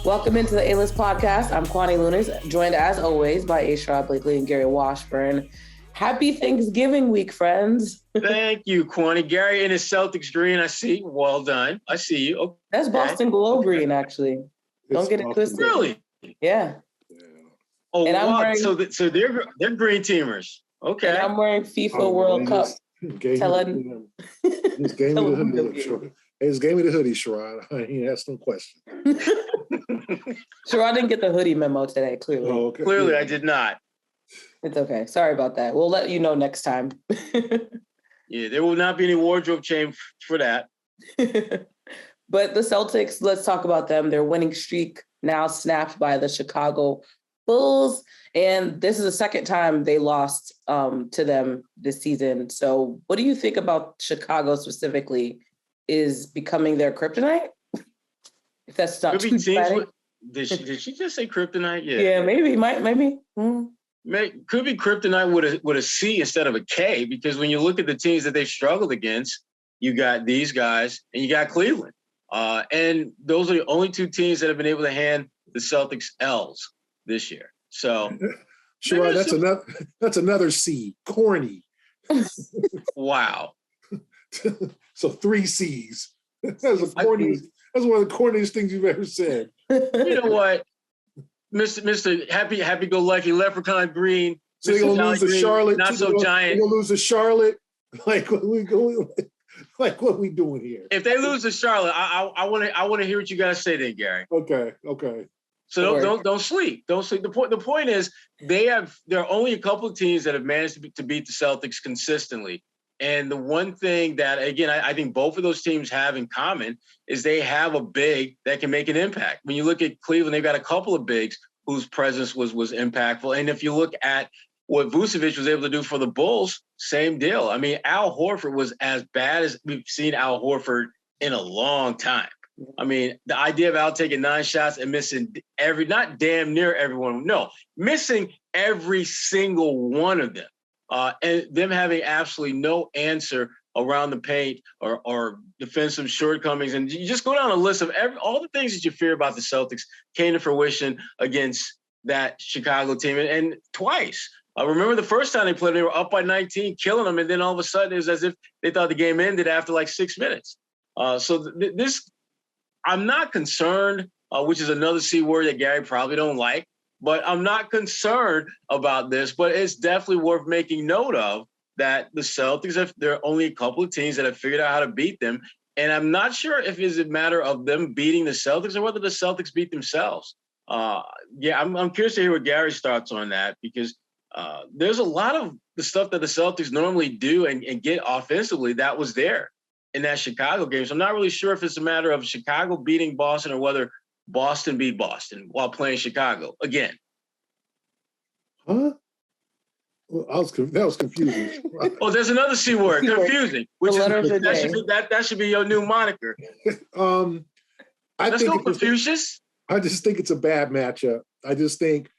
Welcome into the A-List podcast. I'm Kwani Lunas, joined as always by A. Blakely and Gary Washburn. Happy Thanksgiving week, friends. Thank you, Kwani. Gary in his Celtics green, I see. Well done. I see you. Okay. That's Boston Glow green, actually. Don't get it twisted. Really? Yeah. Oh, and wow. Wearing, so they're green teamers. Okay. And I'm wearing FIFA World Cup. Telling Just gave me the hoodie. It's gave me the hoodie, Sherrod. I ain't asked no question. Sherrod didn't get the hoodie memo today, clearly. Oh, okay. Clearly, I did not. It's okay. Sorry about that. We'll let you know next time. Yeah, there will not be any wardrobe change for that. But the Celtics, let's talk about them. Their winning streak now snapped by the Chicago Bulls. And this is the second time they lost to them this season. So what do you think about Chicago specifically is becoming their kryptonite? If that's not too bad. Did she just say kryptonite? Yeah, maybe. Could be kryptonite with a C instead of a K, because when you look at the teams that they've struggled against, you got these guys and you got Cleveland. And those are the only two teams that have been able to hand the Celtics L's this year. So sure, that's another C. Corny. Wow. So 3 C's. That's one of the corniest things you've ever said. You know what? Mr. Happy-go-lucky leprechaun green. So they're gonna lose to Charlotte. Not so giant. They're gonna lose to Charlotte. Like what we doing here? If they lose to Charlotte, I want to hear what you guys say then, Gary. Okay. So don't sleep. Don't sleep. The point is there are only a couple of teams that have managed to beat the Celtics consistently. And the one thing that, again, I think both of those teams have in common is they have a big that can make an impact. When you look at Cleveland, they've got a couple of bigs whose presence was impactful. And if you look at what Vucevic was able to do for the Bulls, same deal. I mean, Al Horford was as bad as we've seen Al Horford in a long time. I mean, the idea of Al taking 9 shots and missing not damn near everyone. No, missing every single one of them. And them having absolutely no answer around the paint or defensive shortcomings. And you just go down a list of all the things that you fear about the Celtics came to fruition against that Chicago team. And twice. Remember the first time they played, they were up by 19, killing them. And then all of a sudden it was as if they thought the game ended after like 6 minutes. I'm not concerned, which is another C word that Gary probably don't like. But I'm not concerned about this, but it's definitely worth making note of that the Celtics, there are only a couple of teams that have figured out how to beat them. And I'm not sure if it's a matter of them beating the Celtics or whether the Celtics beat themselves. I'm curious to hear what Gary's thoughts on that, because there's a lot of the stuff that the Celtics normally do and get offensively that was there in that Chicago game. So I'm not really sure if it's a matter of Chicago beating Boston or whether Boston beat Boston while playing Chicago again. Huh? Well, that was confusing. Oh, there's another C word, confusing. That should be your new moniker. Let's go Confucius. I just think it's a bad matchup. I just think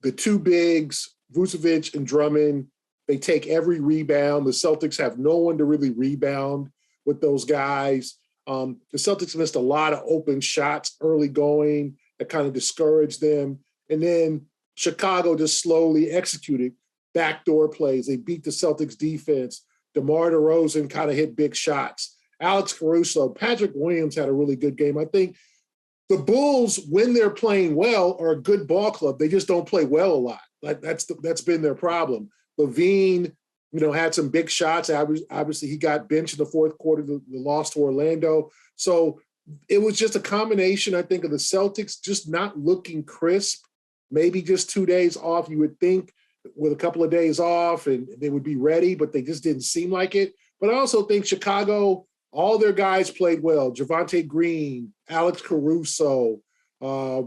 the two bigs, Vucevic and Drummond, they take every rebound. The Celtics have no one to really rebound with those guys. The Celtics missed a lot of open shots early going that kind of discouraged them. And then Chicago just slowly executed backdoor plays. They beat the Celtics defense. DeMar DeRozan kind of hit big shots. Alex Caruso, Patrick Williams had a really good game. I think the Bulls, when they're playing well, are a good ball club. They just don't play well a lot. That's been their problem. LaVine, had some big shots. Obviously, he got benched in the fourth quarter, the loss to Orlando. So it was just a combination, I think, of the Celtics just not looking crisp, maybe just 2 days off. You would think with a couple of days off and they would be ready, but they just didn't seem like it. But I also think Chicago, all their guys played well. Javonte Green, Alex Caruso. I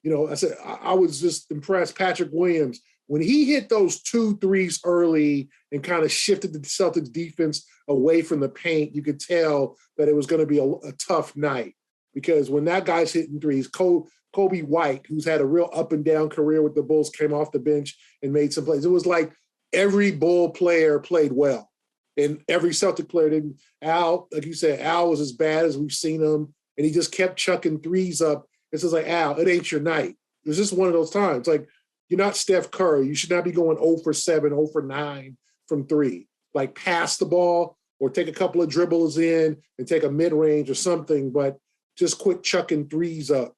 was just impressed. Patrick Williams, when he hit those 2 threes early and kind of shifted the Celtics defense away from the paint, you could tell that it was going to be a tough night, because when that guy's hitting threes, Kobe White, who's had a real up and down career with the Bulls, came off the bench and made some plays. It was like every Bull player played well and every Celtic player didn't. Al, like you said, Al was as bad as we've seen him, and he just kept chucking threes up It's just like, Al, it ain't your night. It's just one of those times. Like, you're not Steph Curry. You should not be going 0 for 7, 0 for 9 from 3. Like, pass the ball or take a couple of dribbles in and take a mid-range or something, but just quit chucking threes up.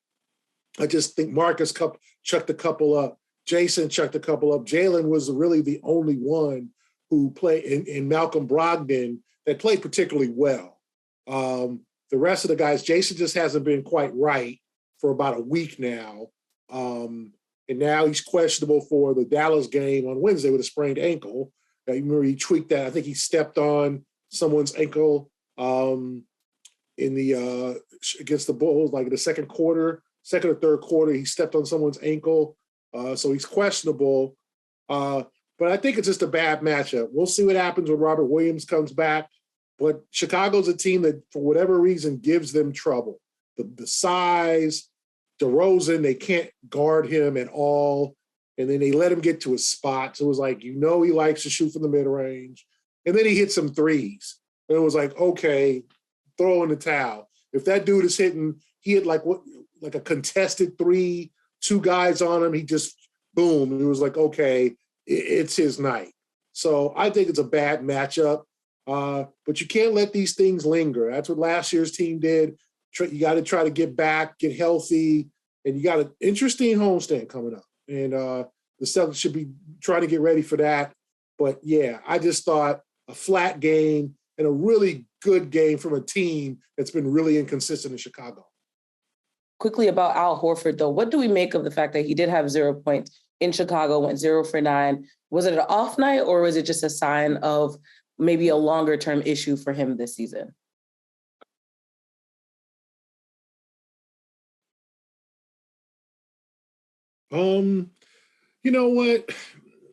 I just think Marcus chucked a couple up. Jayson chucked a couple up. Jaylen was really the only one who played in Malcolm Brogdon that played particularly well. The rest of the guys, Jayson just hasn't been quite right for about a week now. And now he's questionable for the Dallas game on Wednesday with a sprained ankle. You remember he tweaked that. I think he stepped on someone's ankle in the against the Bulls, like in the second or third quarter. He stepped on someone's ankle. So he's questionable. But I think it's just a bad matchup. We'll see what happens when Robert Williams comes back. But Chicago's a team that, for whatever reason, gives them trouble. The size, DeRozan, they can't guard him at all. And then they let him get to his spot. So it was like, he likes to shoot from the mid-range. And then he hit some threes. And it was like, okay, throw in the towel. If that dude is hitting, he hit like a contested 3, 2 guys on him, he just, boom. It was like, okay, it's his night. So I think it's a bad matchup. But you can't let these things linger. That's what last year's team did. You got to try to get back, get healthy, and you got an interesting homestand coming up. And the Celtics should be trying to get ready for that. But, yeah, I just thought a flat game and a really good game from a team that's been really inconsistent in Chicago. Quickly about Al Horford, though, what do we make of the fact that he did have 0 points in Chicago, went 0 for 9? Was it an off night, or was it just a sign of maybe a longer-term issue for him this season? You know what?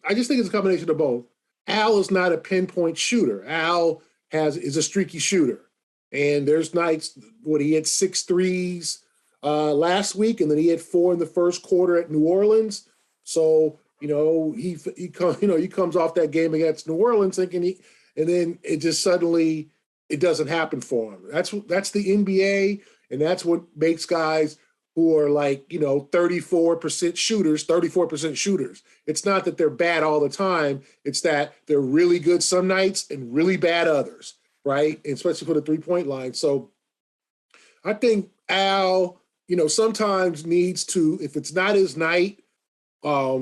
I just think it's a combination of both. Al is not a pinpoint shooter. Al is a streaky shooter. And there's nights when he hit 6 threes last week, and then he had 4 in the first quarter at New Orleans. So, he comes off that game against New Orleans thinking and then it just suddenly it doesn't happen for him. That's the NBA, and that's what makes guys who are like, 34% shooters. It's not that they're bad all the time. It's that they're really good some nights and really bad others, right? And especially for the 3-point line. So I think Al, sometimes needs to, if it's not his night, try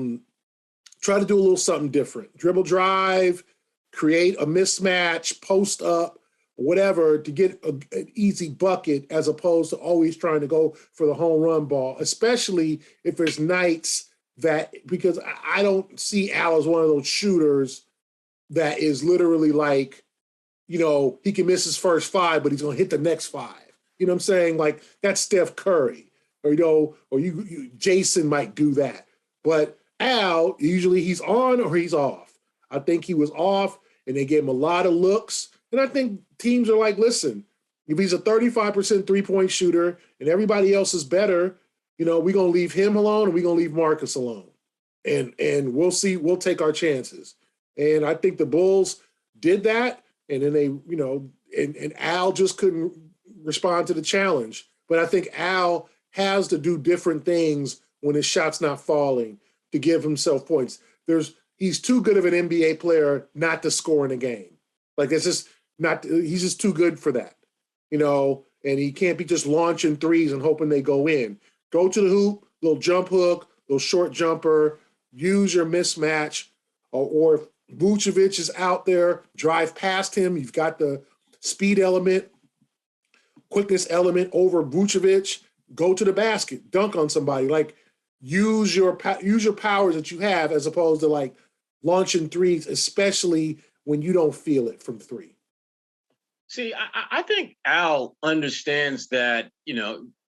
to do a little something different. Dribble drive, create a mismatch, post up, whatever, to get an easy bucket as opposed to always trying to go for the home run ball, especially if there's nights that, because I don't see Al as one of those shooters that is literally like, he can miss his first 5, but he's going to hit the next 5. You know what I'm saying? Like, that's Steph Curry, or Jayson might do that. But Al, usually he's on or he's off. I think he was off, and they gave him a lot of looks. And I think teams are like, listen, if he's a 35% 3-point shooter and everybody else is better, we're going to leave him alone and we're going to leave Marcus alone. And we'll see. We'll take our chances. And I think the Bulls did that. And then they, and Al just couldn't respond to the challenge. But I think Al has to do different things when his shot's not falling to give himself points. He's too good of an NBA player not to score in a game. Like, it's just he's just too good for that, and he can't be just launching threes and hoping they go in. Go to the hoop, little jump hook, little short jumper, use your mismatch, or if Vucevic is out there, drive past him. You've got the speed element, quickness element over Vucevic, go to the basket, dunk on somebody. Like, use your powers that you have as opposed to like launching threes, especially when you don't feel it from 3. See, I think Al understands that,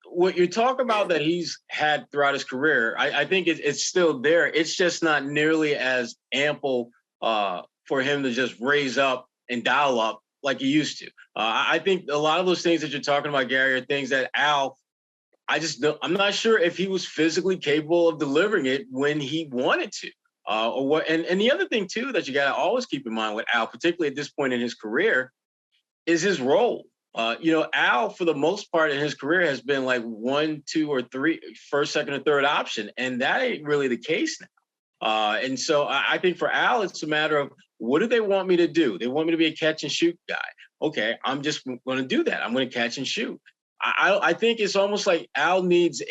what you talk about that he's had throughout his career, I think it's still there. It's just not nearly as ample for him to just raise up and dial up like he used to. I think a lot of those things that you're talking about, Gary, are things that Al, I'm not sure if he was physically capable of delivering it when he wanted to. Or what? And the other thing, too, that you got to always keep in mind with Al, particularly at this point in his career, is his role. Al, for the most part in his career, has been like 1, 2, or 3, first, second, or third option. And that ain't really the case now. And so I think for Al, it's a matter of, what do they want me to do? They want me to be a catch and shoot guy. Okay, I'm just going to do that. I'm going to catch and shoot. I think it's almost like Al needs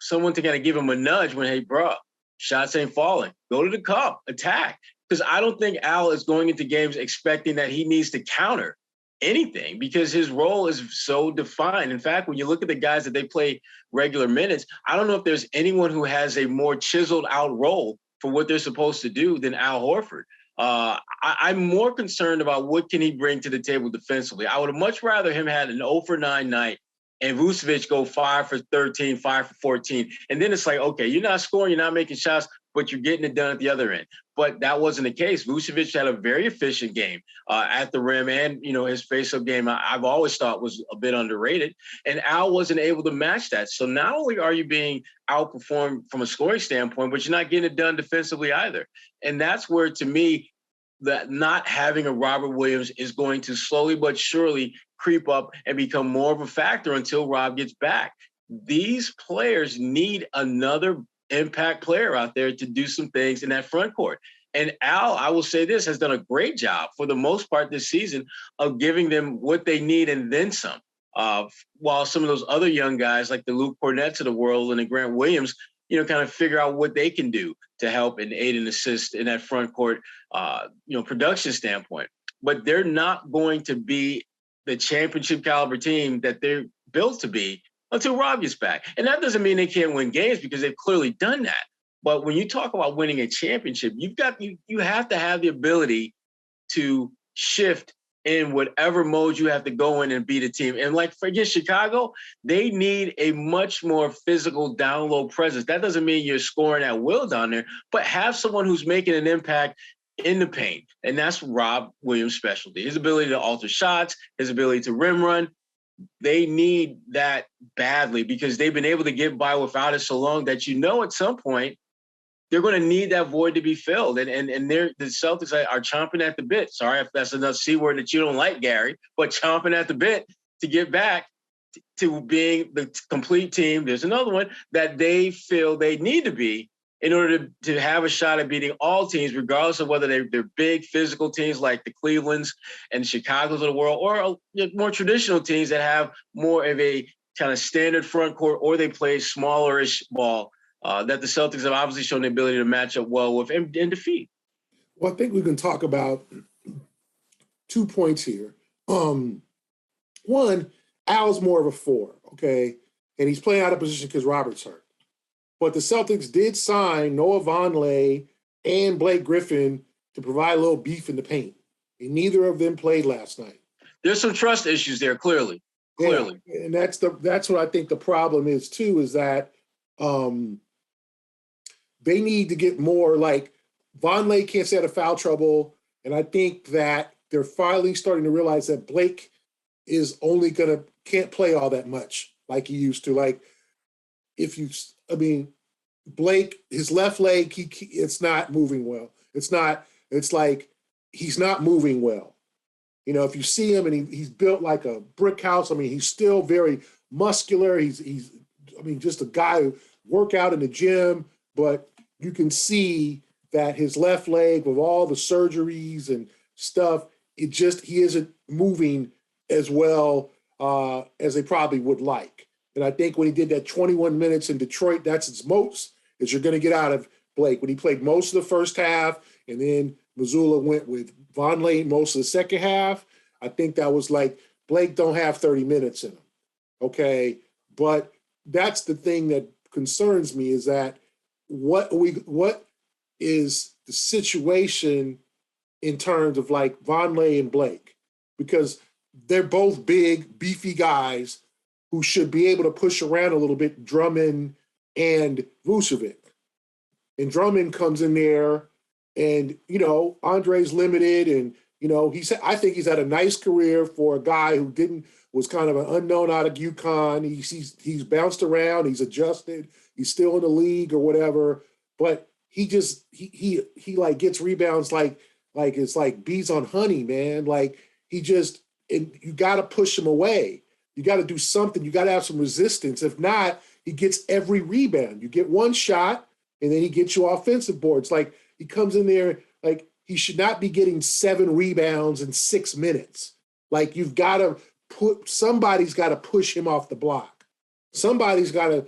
someone to kind of give him a nudge when, hey, bro, shots ain't falling. Go to the cup, attack. Because I don't think Al is going into games expecting that he needs to counter anything, because his role is so defined. In fact, when you look at the guys that they play regular minutes, I don't know if there's anyone who has a more chiseled out role for what they're supposed to do than Al Horford. I'm more concerned about what can he bring to the table defensively. I would have much rather him had an 0 for 9 night and Vucevic go 5 for 13, 5 for 14. And then it's like, okay, you're not scoring, you're not making shots, but you're getting it done at the other end. But that wasn't the case. Vucevic had a very efficient game at the rim, and his face-up game I've always thought was a bit underrated. And Al wasn't able to match that. So not only are you being outperformed from a scoring standpoint, but you're not getting it done defensively either. And that's where, to me, that not having a Robert Williams is going to slowly but surely creep up and become more of a factor until Rob gets back. These players need another impact player out there to do some things in that front court. And Al, I will say this, has done a great job for the most part this season of giving them what they need and then some. While some of those other young guys like the Luke Cornett's of the world and the Grant Williams, kind of figure out what they can do to help and aid and assist in that front court, production standpoint. But they're not going to be the championship caliber team that they're built to be until Rob gets back. And that doesn't mean they can't win games, because they've clearly done that. But when you talk about winning a championship, you have to have the ability to shift in whatever mode you have to go in and beat a team. And like against Chicago, they need a much more physical down low presence. That doesn't mean you're scoring at will down there, but have someone who's making an impact in the paint. And that's Rob Williams' specialty. His ability to alter shots, his ability to rim run. They need that badly, because they've been able to get by without it so long that at some point they're going to need that void to be filled. And the Celtics are chomping at the bit. Sorry if that's another C word that you don't like, Gary, but chomping at the bit to get back to being the complete team. There's another one that they feel they need to be in order to have a shot at beating all teams, regardless of whether they're big physical teams like the Clevelands and Chicago's of the world, or more traditional teams that have more of a kind of standard front court, or they play smallerish ball that the Celtics have obviously shown the ability to match up well with and defeat. Well, I think we can talk about 2 points here. One, Al's more of a 4, okay? And he's playing out of position because Robert's hurt. But the Celtics did sign Noah Vonleh and Blake Griffin to provide a little beef in the paint. And neither of them played last night. There's some trust issues there, clearly. Yeah, and that's what I think the problem is too, is that they need to get more, like Vonleh can't stay out of foul trouble. And I think that they're finally starting to realize that Blake is can't play all that much like he used to. Like Blake, his left leg, it's not moving well. It's like he's not moving well. If you see him and he's built like a brick house, he's still very muscular. He's just a guy who work out in the gym, but you can see that his left leg, with all the surgeries and stuff, he isn't moving as well as they probably would like. And I think when he did that 21 minutes in Detroit, that's its most that you're going to get out of Blake. When he played most of the first half, and then Mazzulla went with Vonleh most of the second half, I think that was like, Blake don't have 30 minutes in him, okay? But that's the thing that concerns me, is that what is the situation in terms of like Vonleh and Blake? Because they're both big, beefy guys who should be able to push around a little bit, Drummond and Vucevic. And Drummond comes in there, and, Andre's limited, and, I think he's had a nice career for a guy who was kind of an unknown out of UConn. He's bounced around, he's adjusted, he's still in the league or whatever, but he like gets rebounds like it's like bees on honey, man. Like he just and you got to push him away. You got to do something. You got to have some resistance. If not, he gets every rebound. You get one shot, and then he gets you offensive boards. Like, he comes in there, like, he should not be getting 7 rebounds in 6 minutes. Like, you've got to somebody's got to push him off the block. Somebody's got to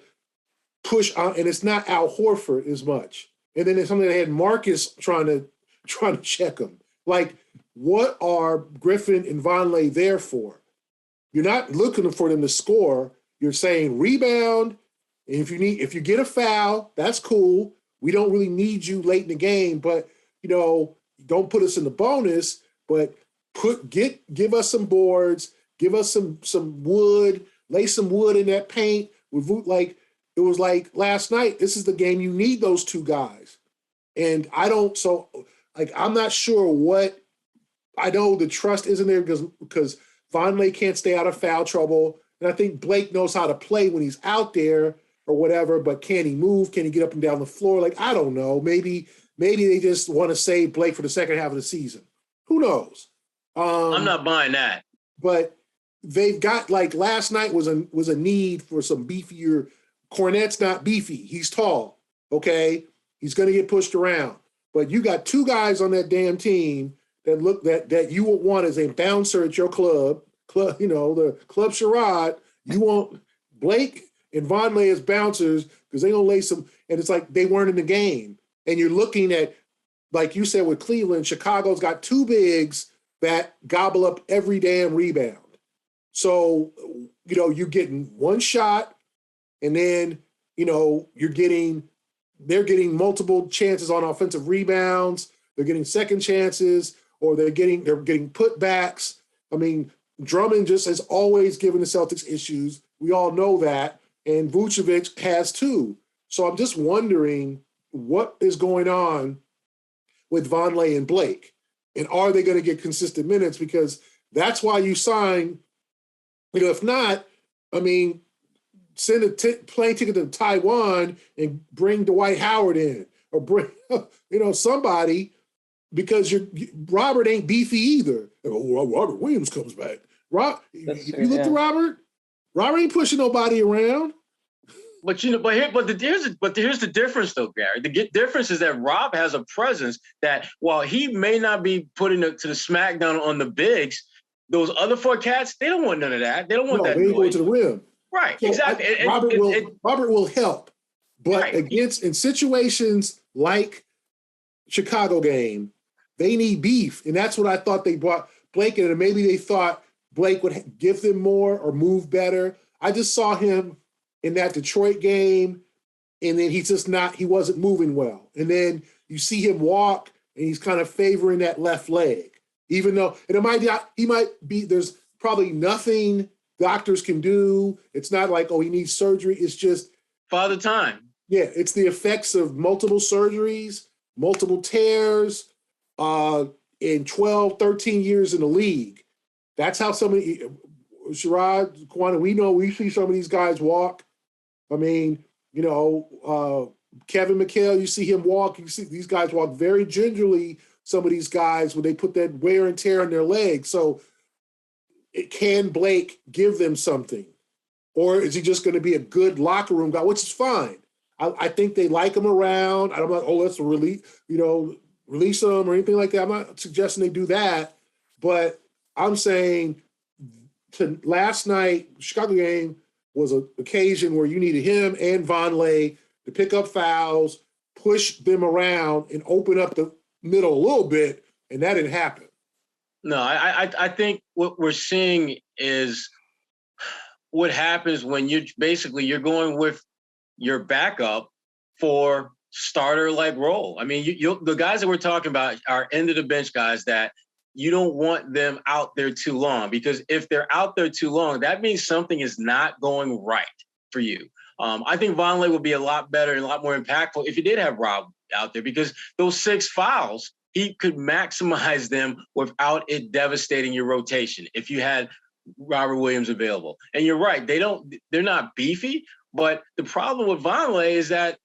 push on, and it's not Al Horford as much. And then there's something that had Marcus trying to check him. Like, what are Griffin and Vonleh there for? You're not looking for them to score. You're saying rebound. And if you get a foul, that's cool. We don't really need you late in the game, but don't put us in the bonus, but give us some boards, give us some wood, lay some wood in that paint. Like, it was like last night, this is the game you need those 2 guys. And I'm not sure what, I know the trust isn't there because Vonleh can't stay out of foul trouble. And I think Blake knows how to play when he's out there or whatever, but can he move? Can he get up and down the floor? Like, I don't know. Maybe they just want to save Blake for the second half of the season. Who knows? I'm not buying that. But they've got, like, last night was a need for some beefier. Cornette's not beefy. He's tall, okay? He's going to get pushed around. But you got 2 guys on that damn team that you would want as a bouncer at your club, the Club Charade. You want Blake and Vonleh as bouncers because they're going to lay some, and it's like they weren't in the game. And you're looking at, like you said with Cleveland, Chicago's got 2 bigs that gobble up every damn rebound. So, you're getting one shot, and then, they're getting multiple chances on offensive rebounds. They're getting second chances, or they're getting putbacks. I mean, Drummond just has always given the Celtics issues. We all know that. And Vucevic has too. So I'm just wondering what is going on with Vonleh and Blake. And are they going to get consistent minutes? Because that's why you sign. If not, I mean, send a plane ticket to Taiwan and bring Dwight Howard in, or bring, somebody, because Robert ain't beefy either. Robert Williams comes back. You look at Robert. Robert ain't pushing nobody around. But here's the difference though, Gary. The difference is that Rob has a presence that, while he may not be putting to the smackdown on the bigs, those other 4 cats, they don't want none of that. They don't want that. They go to the rim. Right, so exactly. Robert will help, but right. In situations like Chicago game, they need beef, and that's what I thought they brought Blake in. And maybe they thought Blake would give them more or move better. I just saw him in that Detroit game, and then he wasn't moving well. And then you see him walk, and he's kind of favoring that left leg, even though he might be. There's probably nothing doctors can do. It's not like, he needs surgery. It's just Father Time. Yeah, it's the effects of multiple surgeries, multiple tears in 12, 13 years in the league. That's how Sherrod, Kwana, we see some of these guys walk. I mean, Kevin McHale, you see him walk. You see these guys walk very gingerly, some of these guys, when they put that wear and tear on their legs. So can Blake give them something? Or is he just going to be a good locker room guy, which is fine. I think they like him around. I'm not, let's release him or anything like that. I'm not suggesting they do that. But I'm saying last night, Chicago game was an occasion where you needed him and Vonleh to pick up fouls, push them around, and open up the middle a little bit, and that didn't happen. No, I think what we're seeing is what happens when you're going with your backup for starter-like role. I mean, the guys that we're talking about are end-of-the-bench guys that you don't want them out there too long, because if they're out there too long, that means something is not going right for you. I think Vonleh would be a lot better and a lot more impactful if you did have Rob out there, because those 6 fouls, he could maximize them without it devastating your rotation if you had Robert Williams available. And you're right, they're not beefy, but the problem with Vonleh is that,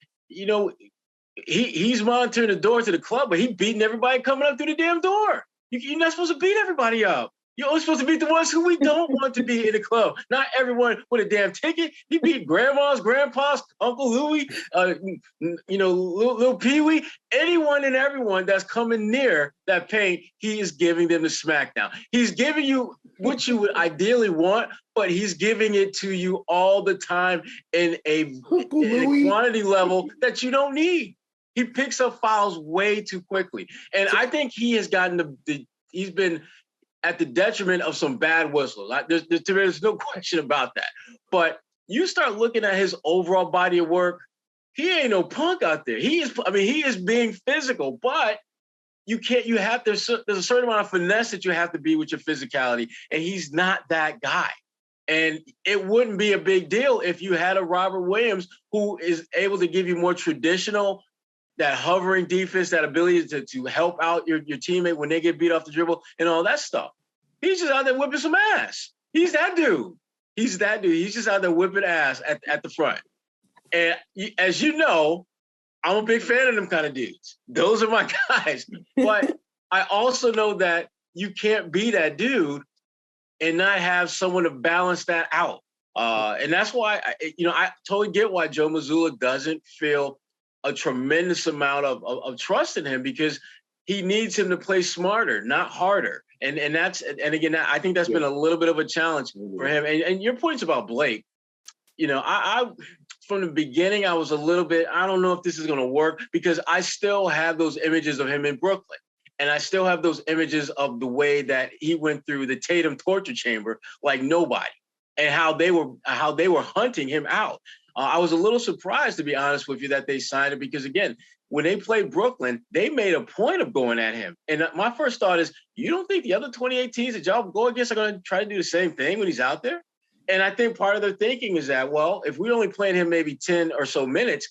he's monitoring the door to the club, but he's beating everybody coming up through the damn door. You're not supposed to beat everybody up. You're only supposed to beat the ones who we don't want to be in the club. Not everyone with a damn ticket. He beat grandmas, grandpas, Uncle Louie, little Pee Wee. Anyone and everyone that's coming near that paint, he is giving them the smackdown. He's giving you what you would ideally want, but he's giving it to you all the time in a quantity level that you don't need. He picks up fouls way too quickly. And I think he has gotten he's been at the detriment of some bad whistles. There's no question about that. But you start looking at his overall body of work, he ain't no punk out there. He is being physical, but there's a certain amount of finesse that you have to be with your physicality, and he's not that guy. And it wouldn't be a big deal if you had a Robert Williams who is able to give you more traditional, that hovering defense, that ability to help out your teammate when they get beat off the dribble and all that stuff. He's just out there whipping some ass. He's that dude. He's just out there whipping ass at the front. And as you know, I'm a big fan of them kind of dudes. Those are my guys. But I also know that you can't be that dude and not have someone to balance that out. And that's why, I totally get why Joe Mazzulla doesn't feel a tremendous amount of trust in him, because he needs him to play smarter, not harder. And again, I think that's been a little bit of a challenge for him. And your points about Blake, I from the beginning, I was a little bit, I don't know if this is going to work, because I still have those images of him in Brooklyn. And I still have those images of the way that he went through the Tatum torture chamber like nobody, and how they were hunting him out. I was a little surprised, to be honest with you, that they signed him, because, again, when they played Brooklyn, they made a point of going at him. And my first thought is, you don't think the other 28 teams that y'all go against are going to try to do the same thing when he's out there? And I think part of their thinking is that, well, if we only playing him maybe 10 or so minutes,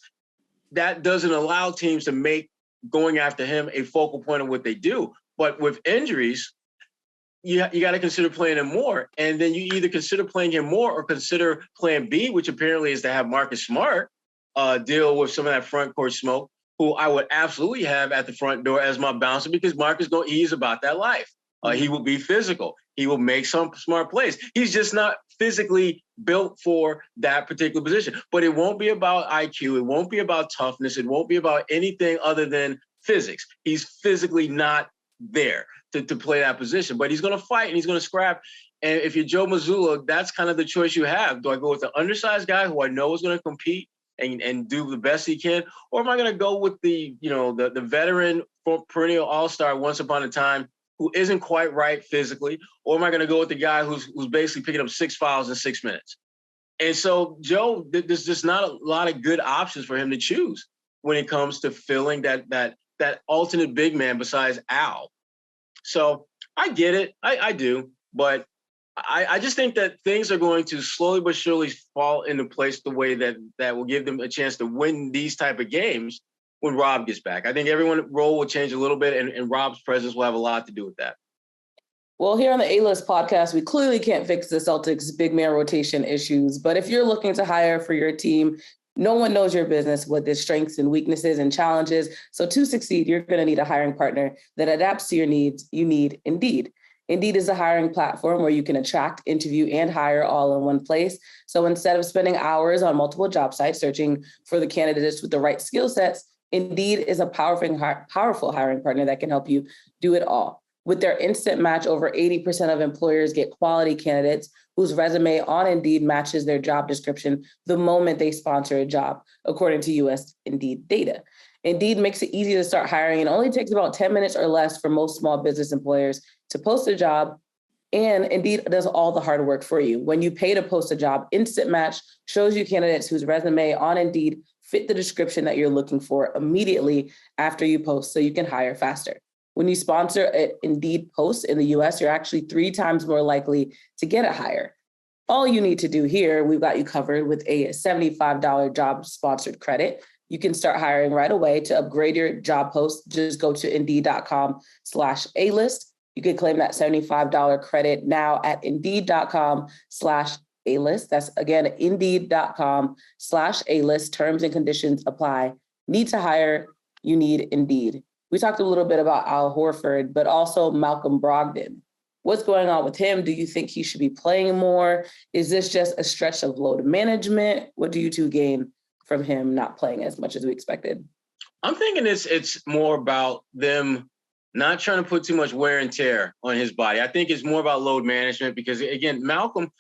that doesn't allow teams to make going after him a focal point of what they do. But with injuries, you got to consider playing him more. And then you either consider playing him more or consider plan B, which apparently is to have Marcus Smart deal with some of that front court smoke, who I would absolutely have at the front door as my bouncer, because Marcus he's about that life. He will be physical. He will make some smart plays. He's just not physically built for that particular position. But it won't be about IQ. It won't be about toughness. It won't be about anything other than physics. He's physically not there to play that position. But he's going to fight and he's going to scrap. And if you're Joe Mazzulla, that's kind of the choice you have. Do I go with the undersized guy who I know is going to compete and do the best he can? Or am I going to go with the veteran perennial all-star once upon a time who isn't quite right physically? Or am I going to go with the guy who's basically picking up 6 fouls in 6 minutes? And so Joe, there's just not a lot of good options for him to choose when it comes to filling that alternate big man besides Al. So I get it. I do. But I just think that things are going to slowly but surely fall into place the way that will give them a chance to win these type of games when Rob gets back. I think everyone's role will change a little bit, and Rob's presence will have a lot to do with that. Well, here on the A-List podcast, we clearly can't fix the Celtics' big man rotation issues. But if you're looking to hire for your team, no one knows your business with its strengths and weaknesses and challenges. So to succeed, you're going to need a hiring partner that adapts to your needs. You need Indeed. Indeed is a hiring platform where you can attract, interview, and hire all in one place. So instead of spending hours on multiple job sites searching for the candidates with the right skill sets, Indeed is a powerful hiring partner that can help you do it all. With their instant match, over 80% of employers get quality candidates whose resume on Indeed matches their job description the moment they sponsor a job, according to US Indeed data. Indeed makes it easy to start hiring. It only takes about 10 minutes or less for most small business employers to post a job, and Indeed does all the hard work for you. When you pay to post a job, Instant Match shows you candidates whose resume on Indeed fit the description that you're looking for immediately after you post, so you can hire faster. When you sponsor an Indeed post in the US, you're actually 3 times more likely to get a hire. All you need to do here, we've got you covered with a $75 job sponsored credit. You can start hiring right away. To upgrade your job post, just go to Indeed.com/A-List. You can claim that $75 credit now at Indeed.com/A-List. That's again, Indeed.com/A-List. Terms and conditions apply. Need to hire, you need Indeed. We talked a little bit about Al Horford, but also Malcolm Brogdon. What's going on with him? Do you think he should be playing more? Is this just a stretch of load management? What do you two gain from him not playing as much as we expected? I'm thinking it's more about them not trying to put too much wear and tear on his body. I think it's more about load management because, again, Malcolm,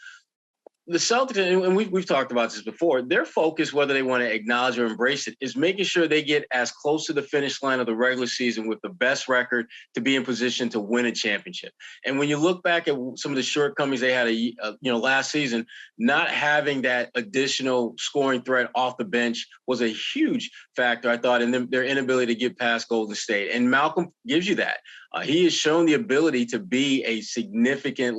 the Celtics, and we've talked about this before, their focus, whether they want to acknowledge or embrace it, is making sure they get as close to the finish line of the regular season with the best record to be in position to win a championship. And when you look back at some of the shortcomings they had, last season, not having that additional scoring threat off the bench was a huge factor, I thought, in their inability to get past Golden State. And Malcolm gives you that. He has shown the ability to be a significant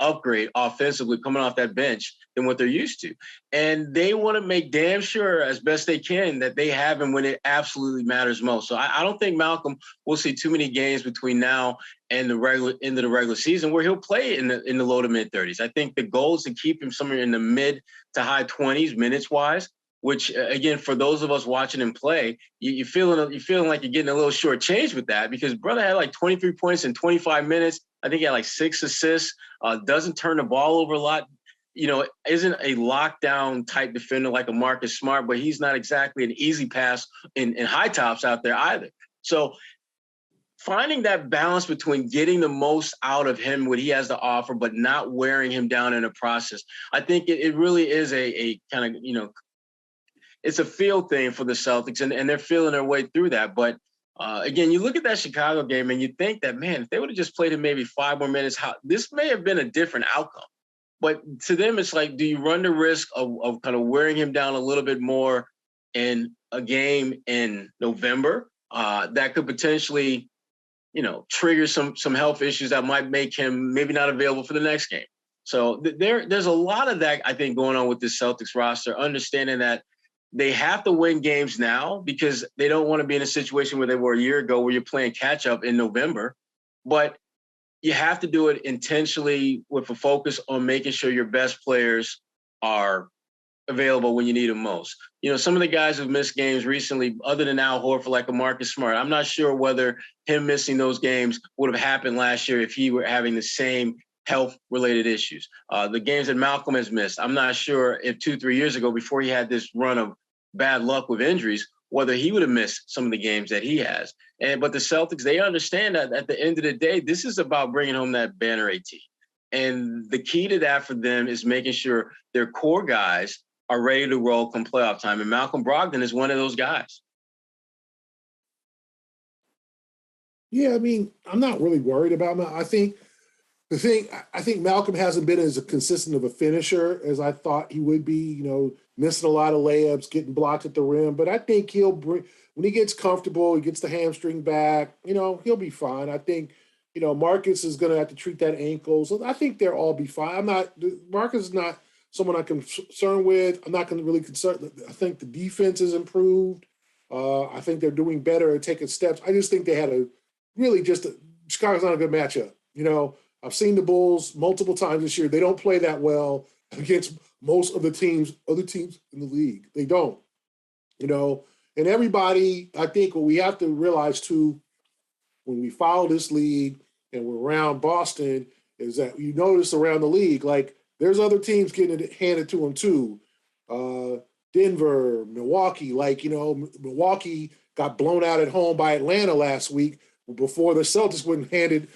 upgrade offensively coming off that bench than what they're used to. And they want to make damn sure as best they can that they have him when it absolutely matters most. So I don't think Malcolm will see too many games between now and the end of the regular season where he'll play in the low to mid 30s. I think the goal is to keep him somewhere in the mid to high 20s minutes wise, which, again, for those of us watching him play, you're feeling like you're getting a little shortchanged with that because brother had like 23 points in 25 minutes. I think he had like 6 assists, doesn't turn the ball over a lot, isn't a lockdown type defender like a Marcus Smart, but he's not exactly an easy pass in high tops out there either. So finding that balance between getting the most out of him, what he has to offer, but not wearing him down in the process, I think it really is a kind of, it's a feel thing for the Celtics, and they're feeling their way through that. But again, you look at that Chicago game and you think that, man, if they would have just played him maybe 5 more minutes, this may have been a different outcome. But to them, it's like, do you run the risk of kind of wearing him down a little bit more in a game in November that could potentially, trigger some health issues that might make him maybe not available for the next game? So there's a lot of that, I think, going on with this Celtics roster, understanding that they have to win games now because they don't want to be in a situation where they were a year ago where you're playing catch up in November. But you have to do it intentionally with a focus on making sure your best players are available when you need them most. Some of the guys who've missed games recently, other than Al Horford, like a Marcus Smart, I'm not sure whether him missing those games would have happened last year if he were having the same health-related issues. The games that Malcolm has missed, I'm not sure if 2-3 years ago, before he had this run of bad luck with injuries, whether he would have missed some of the games that he has. But the Celtics, they understand that at the end of the day, this is about bringing home that banner AT. And the key to that for them is making sure their core guys are ready to roll come playoff time. And Malcolm Brogdon is one of those guys. Yeah, I'm not really worried about him. I think Malcolm hasn't been as consistent of a finisher as I thought he would be, missing a lot of layups, getting blocked at the rim. But I think he'll bring, when he gets comfortable, he gets the hamstring back, he'll be fine. I think, Marcus is going to have to treat that ankle. So I think they'll all be fine. Marcus is not someone I'm concerned with. I'm not going to really concern. I think the defense has improved. I think they're doing better at taking steps. I just think they had Chicago's not a good matchup. I've seen the Bulls multiple times this year. They don't play that well against most of the other teams in the league. They don't, and everybody, I think what we have to realize too, when we follow this league and we're around Boston, is that you notice around the league, like there's other teams getting it handed to them too. Denver, Milwaukee, Milwaukee got blown out at home by Atlanta last week before the Celtics went and handed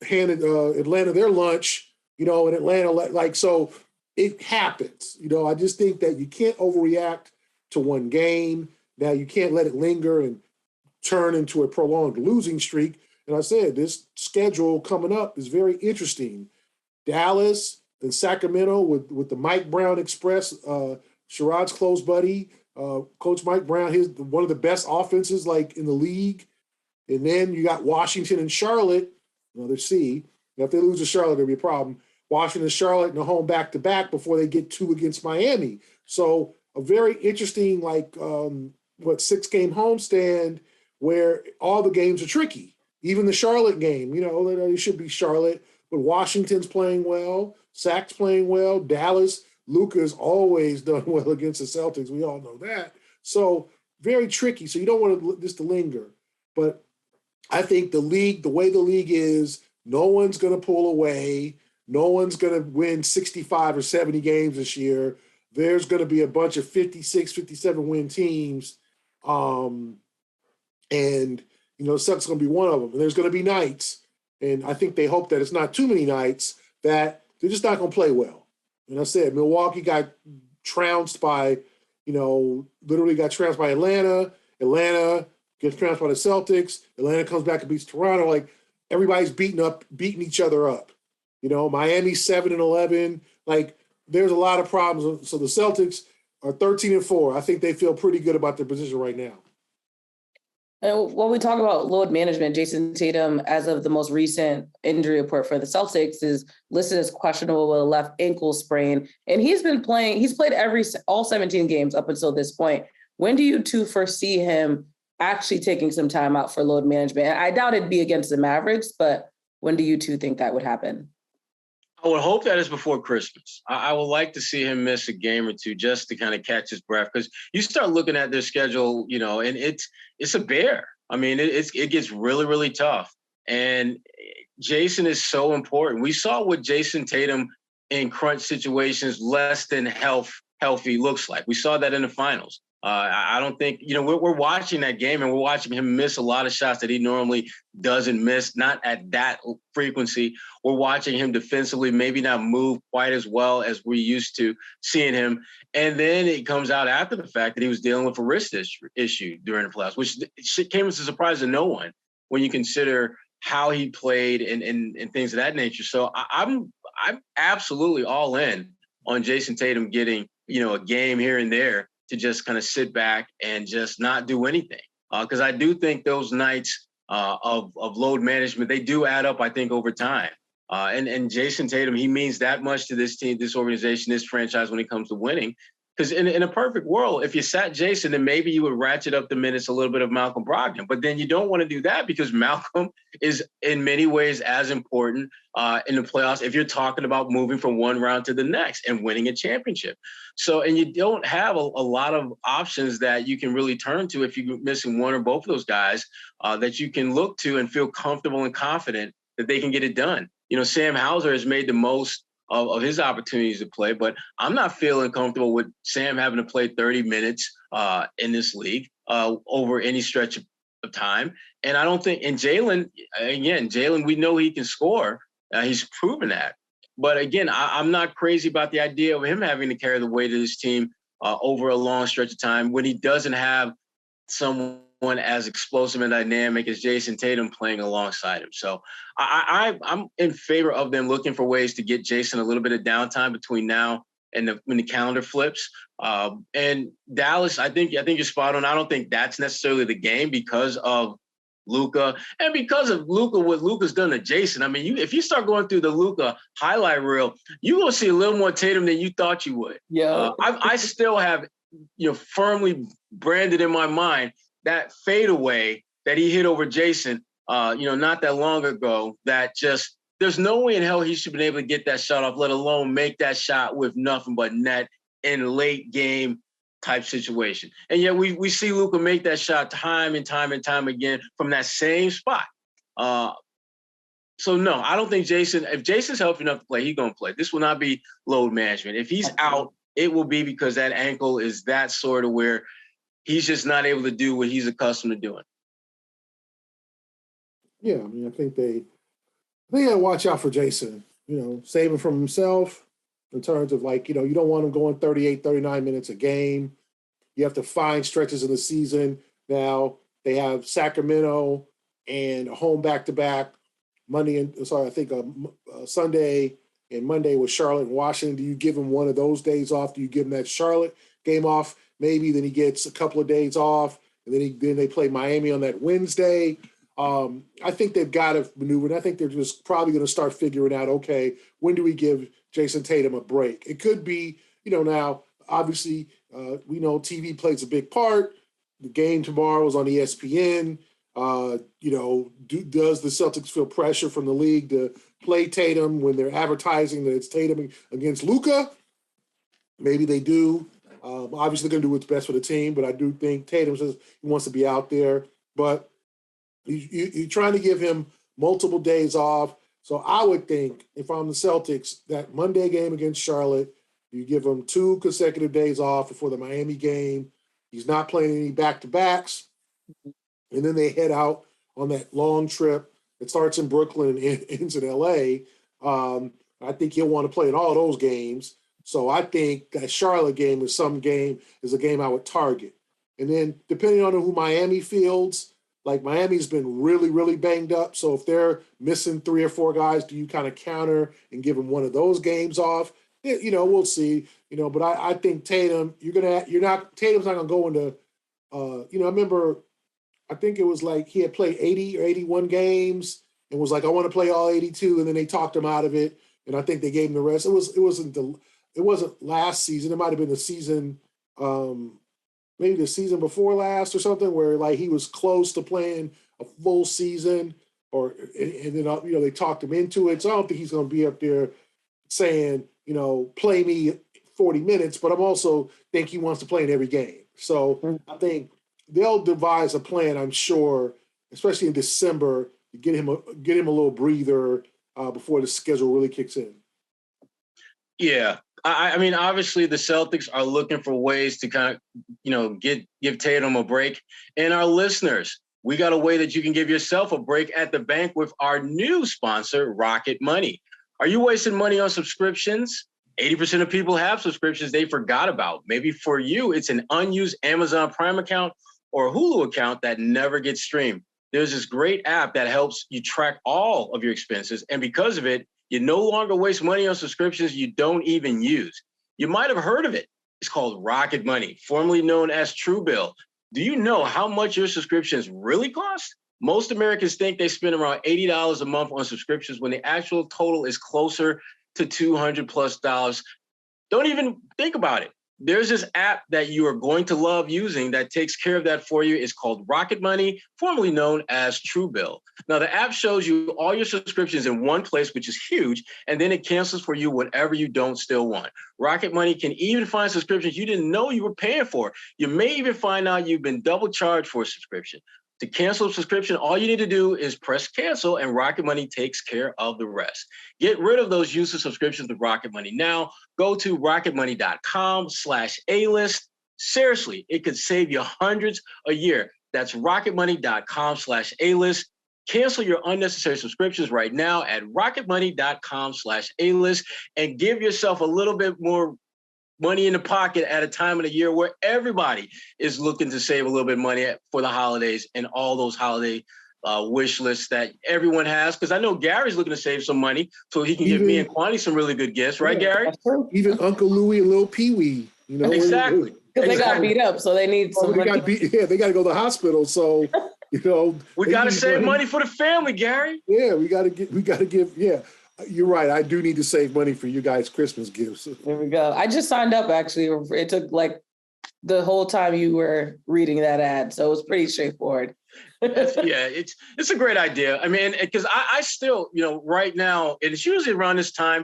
Atlanta their lunch, and Atlanta, so it happens. I just think that you can't overreact to one game. Now you can't let it linger and turn into a prolonged losing streak. And I said, this schedule coming up is very interesting. Dallas, then Sacramento with the Mike Brown Express, Sherrod's close buddy, Coach Mike Brown, he's one of the best offenses in the league. And then you got Washington and Charlotte, another C. Now, if they lose to Charlotte, there'll be a problem. Washington and Charlotte in the home back-to-back before they get 2 against Miami. So a very interesting, 6-game homestand where all the games are tricky. Even the Charlotte game, it should be Charlotte, but Washington's playing well, Sac's playing well, Dallas, Luka's always done well against the Celtics. We all know that. So very tricky. So you don't want this to linger. But I think the way the league is, no one's going to pull away. No one's going to win 65 or 70 games this year. There's going to be a bunch of 56, 57 win teams. And, the Celtics are going to be one of them. And there's going to be nights, and I think they hope that it's not too many nights, that they're just not going to play well. And I said, Milwaukee got trounced by, literally got trounced by Atlanta. Atlanta gets trounced by the Celtics. Atlanta comes back and beats Toronto. Like, everybody's beating each other up. Miami's 7-11. Like, there's a lot of problems. So the Celtics are 13-4. I think they feel pretty good about their position right now. And when we talk about load management, Jayson Tatum, as of the most recent injury report for the Celtics, is listed as questionable with a left ankle sprain. And he's played all 17 games up until this point. When do you two foresee him actually taking some time out for load management? And I doubt it'd be against the Mavericks, but when do you two think that would happen? I would hope that is before Christmas. I would like to see him miss a game or two just to kind of catch his breath, because you start looking at their schedule, and it's a bear. I mean, it gets really, really tough. And Jayson is so important. We saw what Jayson Tatum in crunch situations less than healthy looks like. We saw that in the finals. I don't think, we're watching that game and we're watching him miss a lot of shots that he normally doesn't miss, not at that frequency. We're watching him defensively, maybe not move quite as well as we're used to seeing him. And then it comes out after the fact that he was dealing with a wrist issue during the playoffs, which came as a surprise to no one when you consider how he played and things of that nature. So I'm absolutely all in on Jayson Tatum getting, a game here and there to just kind of sit back and just not do anything. Because I do think those nights of load management, they do add up, I think, over time. And Jayson Tatum, he means that much to this team, this organization, this franchise when it comes to winning. Because in a perfect world, if you sat Jayson, then maybe you would ratchet up the minutes a little bit of Malcolm Brogdon. But then you don't want to do that because Malcolm is in many ways as important in the playoffs if you're talking about moving from one round to the next and winning a championship. So, and you don't have a lot of options that you can really turn to if you're missing one or both of those guys that you can look to and feel comfortable and confident that they can get it done. Sam Hauser has made the most of his opportunities to play, but I'm not feeling comfortable with Sam having to play 30 minutes in this league over any stretch of time. And I don't think, and Jaylen, we know he can score. He's proven that. But again, I'm not crazy about the idea of him having to carry the weight of this team over a long stretch of time when he doesn't have someone as explosive and dynamic as Jayson Tatum playing alongside him. So I'm in favor of them looking for ways to get Jayson a little bit of downtime between now and when the calendar flips. And Dallas, I think you're spot on. I don't think that's necessarily the game because of Luka and because of what Luka's done to Jayson. I mean, if you start going through the Luka highlight reel, you're going to see a little more Tatum than you thought you would. Yeah. I still have, firmly branded in my mind that fadeaway that he hit over Jayson, not that long ago, that just, there's no way in hell he should have been able to get that shot off, let alone make that shot with nothing but net in a late game type situation. And yet we see Luka make that shot time and time and time again from that same spot. So no, I don't think if Jayson's healthy enough to play, he's going to play. This will not be load management. If he's out, it will be because that ankle is that sort of where he's just not able to do what he's accustomed to doing. Yeah, I mean, I think they gotta watch out for Jayson, saving from himself in terms of you don't want him going 38, 39 minutes a game. You have to find stretches in the season. Now they have Sacramento and a home back-to-back Sunday and Monday with Charlotte and Washington. Do you give him one of those days off? Do you give him that Charlotte game off? Maybe then he gets a couple of days off, and then they play Miami on that Wednesday. I think they've got to maneuver, and I think they're just probably going to start figuring out, okay, when do we give Jayson Tatum a break? It could be, now, obviously, we know TV plays a big part. The game tomorrow is on ESPN. Does the Celtics feel pressure from the league to play Tatum when they're advertising that it's Tatum against Luka? Maybe they do. Obviously, they're going to do what's best for the team, but I do think Tatum says he wants to be out there. But You're trying to give him multiple days off. So I would think, if I'm the Celtics, that Monday game against Charlotte, you give him 2 consecutive days off before the Miami game. He's not playing any back-to-backs. And then they head out on that long trip. It starts in Brooklyn and ends in L.A. I think he'll want to play in all those games. So I think that Charlotte game is a game I would target. And then depending on who Miami fields, like Miami's been really, really banged up. So if they're missing 3 or 4 guys, do you kind of counter and give them one of those games off? We'll see. But I think Tatum, Tatum's not gonna go into. I remember, I think it was like he had played 80 or 81 games and was like, I want to play all 82, and then they talked him out of it, and I think they gave him the rest. It wasn't last season. It might have been the season. Maybe the season before last or something, where like he was close to playing a full season, and then they talked him into it. So I don't think he's going to be up there saying, play me 40 minutes, but I'm also think he wants to play in every game. So I think they'll devise a plan, I'm sure, especially in December, to get him a little breather before the schedule really kicks in. Yeah. I mean, obviously the Celtics are looking for ways to kind of, give Tatum a break. And our listeners, we got a way that you can give yourself a break at the bank with our new sponsor, Rocket Money. Are you wasting money on subscriptions? 80% of people have subscriptions they forgot about. Maybe for you, it's an unused Amazon Prime account or a Hulu account that never gets streamed. There's this great app that helps you track all of your expenses. And because of it, you no longer waste money on subscriptions you don't even use. You might have heard of it. It's called Rocket Money, formerly known as Truebill. Do you know how much your subscriptions really cost? Most Americans think they spend around $80 a month on subscriptions when the actual total is closer to $200+. Don't even think about it. There's this app that you are going to love using that takes care of that for you. It's called Rocket Money, formerly known as Truebill. Now, the app shows you all your subscriptions in one place, which is huge, and then it cancels for you whatever you don't still want. Rocket Money can even find subscriptions you didn't know you were paying for. You may even find out you've been double charged for a subscription. To cancel a subscription, all you need to do is press cancel, and Rocket Money takes care of the rest. Get rid of those useless subscriptions with Rocket Money now. Go to rocketmoney.com/A-list. Seriously, it could save you hundreds a year. That's rocketmoney.com/A-list. Cancel your unnecessary subscriptions right now at rocketmoney.com/A-list and give yourself a little bit more money in the pocket at a time of the year where everybody is looking to save a little bit of money for the holidays and all those holiday wish lists that everyone has. Because I know Gary's looking to save some money so he can give me and Kwani some really good gifts, right, Gary? Even Uncle Louie and Little Pee Wee, Exactly. Because they got beat up, so they need some money. They got to go to the hospital, so we got to save money for the family, Gary. Yeah, we got to give. Yeah, you're right. I do need to save money for you guys' Christmas gifts. There we go. I just signed up, actually. It took like the whole time you were reading that ad, so it was pretty straightforward. It's a great idea. I mean, because I still, right now, and it's usually around this time,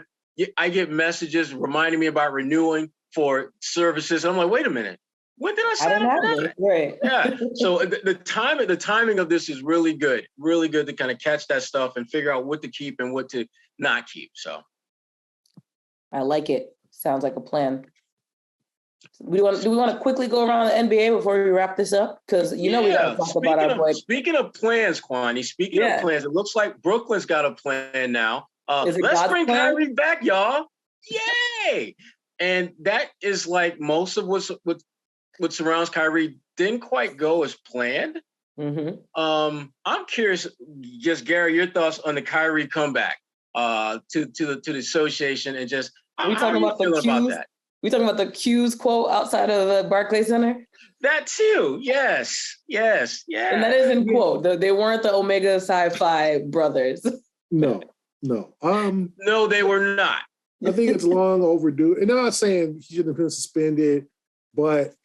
I get messages reminding me about renewing for services. And I'm like, wait a minute. When did I sign up for that? Right. Yeah. So the timing of this is really good to kind of catch that stuff and figure out what to keep and what to not keep. So I like it. Sounds like a plan. Do we want to quickly go around the NBA before we wrap this up? Because we got to talk about our boy. Speaking of plans, Kwani, of plans, it looks like Brooklyn's got a plan now. Let's bring Kyrie back, y'all. Yay! And that is like most of what surrounds Kyrie didn't quite go as planned. Mm-hmm. I'm curious, just Gary, your thoughts on the Kyrie comeback to the association and just we talking about the Q's? About that? We talking about the Q's quote outside of the Barclays Center? That too. Yes. And that isn't quote. They weren't the Omega Psi-Phi brothers. No. No, they were not. I think it's long overdue. And I'm not saying he shouldn't have been suspended, but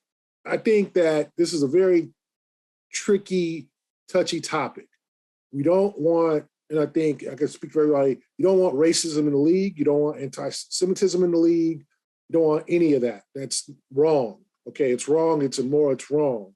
I think that this is a very tricky, touchy topic. We don't want, and I think I can speak for everybody, you don't want racism in the league. You don't want anti-Semitism in the league. You don't want any of that. That's wrong. Okay, it's wrong. It's immoral. It's wrong.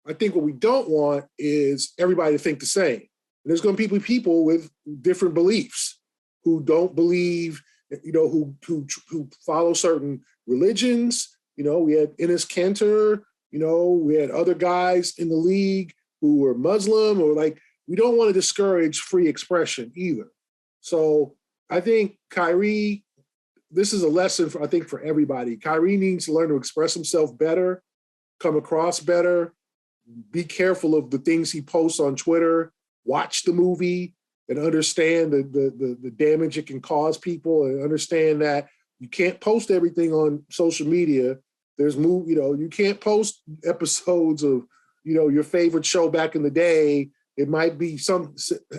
I think what we don't want is everybody to think the same. And there's going to be people with different beliefs who don't believe, who follow certain religions. We had Enes Kanter, we had other guys in the league who were Muslim, or we don't want to discourage free expression either. So I think Kyrie, this is a lesson for everybody. Kyrie needs to learn to express himself better, come across better, be careful of the things he posts on Twitter, watch the movie and understand the damage it can cause people, and understand that you can't post everything on social media. You can't post episodes of, your favorite show back in the day. It might be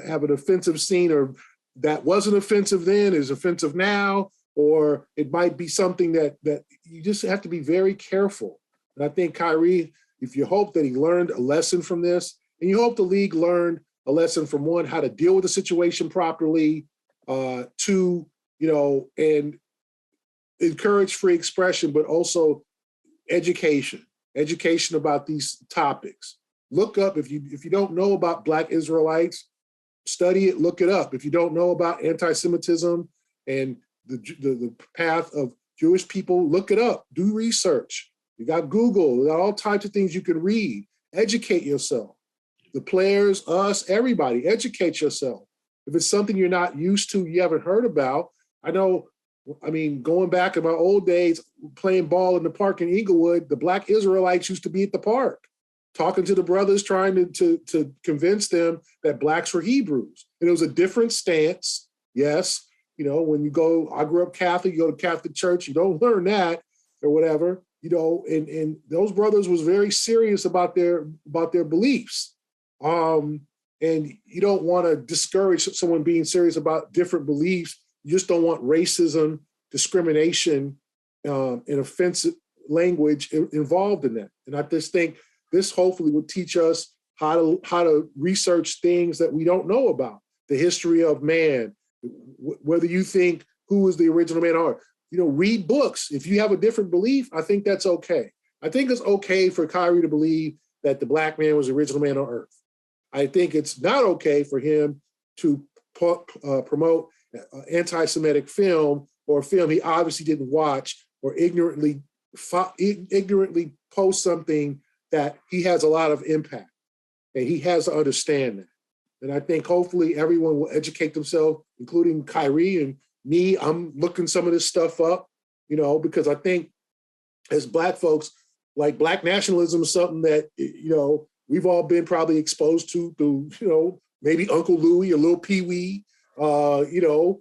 have an offensive scene, or that wasn't offensive then is offensive now, or it might be something that you just have to be very careful. And I think Kyrie, if you hope that he learned a lesson from this, and you hope the league learned a lesson from, one, how to deal with the situation properly, two, and encourage free expression, but also education about these topics. Look up, if you don't know about Black Israelites, study it, look it up. If you don't know about anti-Semitism and the path of Jewish people, look it up, do research. You got Google, you got all types of things you can read, educate yourself. The players, us, everybody, educate yourself. If it's something you're not used to, you haven't heard about. Going back in my old days, playing ball in the park in Inglewood, the Black Israelites used to be at the park, talking to the brothers, trying to convince them that Blacks were Hebrews. And it was a different stance. Yes, when you go, I grew up Catholic, you go to Catholic church, you don't learn that or whatever, and those brothers was very serious about their beliefs. And you don't want to discourage someone being serious about different beliefs. You just don't want racism, discrimination, and offensive language involved in that. And I just think this hopefully will teach us how to research things that we don't know about, the history of man, whether you think who was the original man or, read books. If you have a different belief, I think that's okay. I think it's okay for Kyrie to believe that the Black man was the original man on earth. I think it's not okay for him to promote anti-Semitic film, or a film he obviously didn't watch, or ignorantly post something that he has a lot of impact, and he has to understand that. And I think hopefully everyone will educate themselves, including Kyrie and me. I'm looking some of this stuff up, because I think as Black folks, like Black nationalism is something that, we've all been probably exposed to through, maybe Uncle Louie or Lil Pee Wee, or, bring